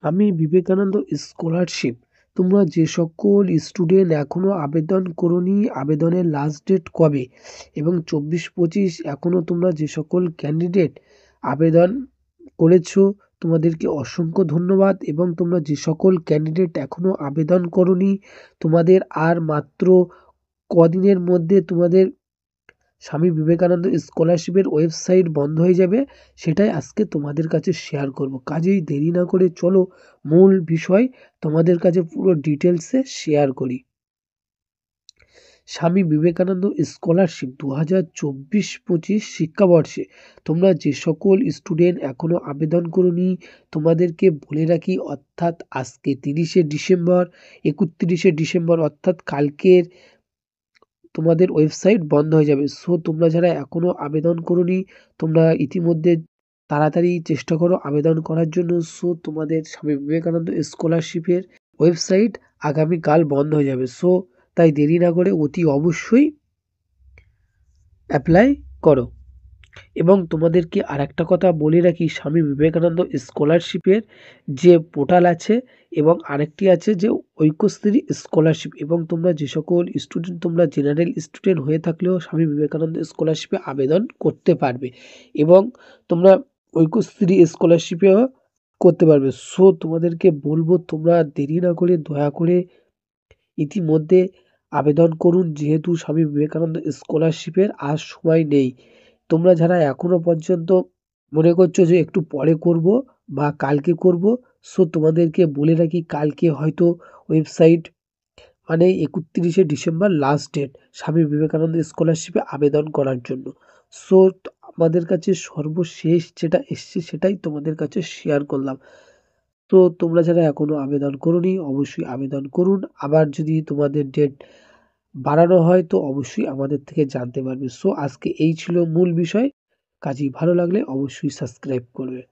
আমি বিবেকানন্দ স্কলারশিপ, তোমরা যে সকল স্টুডেন্ট এখনও আবেদন করোনি, আবেদনের লাস্ট ডেট কবে? এবং 24-25 এখনও তোমরা যে সকল ক্যান্ডিডেট আবেদন করেছো তোমাদেরকে অসংখ্য ধন্যবাদ। এবং তোমরা যে সকল ক্যান্ডিডেট এখনও আবেদন করোনি, তোমাদের আর মাত্র কদিনের মধ্যে তোমাদের স্বামী বিবেকানন্দ স্কলারশিপের ওয়েবসাইট বন্ধ হয়ে যাবে, সেটাই আজকে তোমাদের কাছে শেয়ার করব। কাজেই দেরি না করে চলো মূল বিষয় তোমাদের কাছে পুরো ডিটেলসে শেয়ার করি। স্বামী বিবেকানন্দ স্কলারশিপ 2024-25 শিক্ষাবর্ষে তোমরা যে সকল স্টুডেন্ট এখনও আবেদন করোনি, তোমাদেরকে বলে রাখি, অর্থাৎ আজকে 30শে ডিসেম্বর, 31শে ডিসেম্বর অর্থাৎ কালকের তোমাদের ওয়েবসাইট বন্ধ হয়ে যাবে। সো তোমরা যারা এখনও আবেদন করোনি, তোমরা ইতিমধ্যে তাড়াতাড়ি চেষ্টা করো আবেদন করার জন্য। সো তোমাদের স্বামী বিবেকানন্দ স্কলারশিপের ওয়েবসাইট আগামীকাল বন্ধ হয়ে যাবে। সো তাই দেরি না করে অতি অবশ্যই অ্যাপ্লাই করো। এবং তোমাদেরকে আরেকটা কথা বলে রাখি, স্বামী বিবেকানন্দ স্কলারশিপের যে পোর্টাল আছে এবং আরেকটি আছে যে ঐক্যশ্রী স্কলারশিপ, এবং তোমরা যে সকল স্টুডেন্ট তোমরা জেনারেল স্টুডেন্ট হয়ে থাকলেও স্বামী বিবেকানন্দ স্কলারশিপে আবেদন করতে পারবে এবং তোমরা ঐক্যশ্রী স্কলারশিপেও করতে পারবে। সো তোমাদেরকে বলবো তোমরা দেরি না করে দয়া করে ইতিমধ্যে আবেদন করুন, যেহেতু স্বামী বিবেকানন্দ স্কলারশিপের আর সময় নেই। তোমরা যারা এখনো পর্যন্ত মনে করছো যে একটু পরে করব বা কালকে করব, সো তোমাদেরকে বলে রাখি কালকে হয়তো ওয়েবসাইট মানে 31শে December last date Swami Vivekananda স্কলারশিপে আবেদন করার জন্য। সো আমাদের কাছে সর্বশেষ যেটা এসছে সেটাই তোমাদের কাছে শেয়ার করলাম। তো তোমরা যারা এখনও আবেদন করোনি অবশ্যই আবেদন করুন। আবার যদি তোমাদের ডেট বাড়ানো হয় তো অবশ্যই আমাদের থেকে জানতে পারবে। সো আজকে এই ছিল মূল বিষয়। কাজেই ভালো লাগলে অবশ্যই সাবস্ক্রাইব করবে।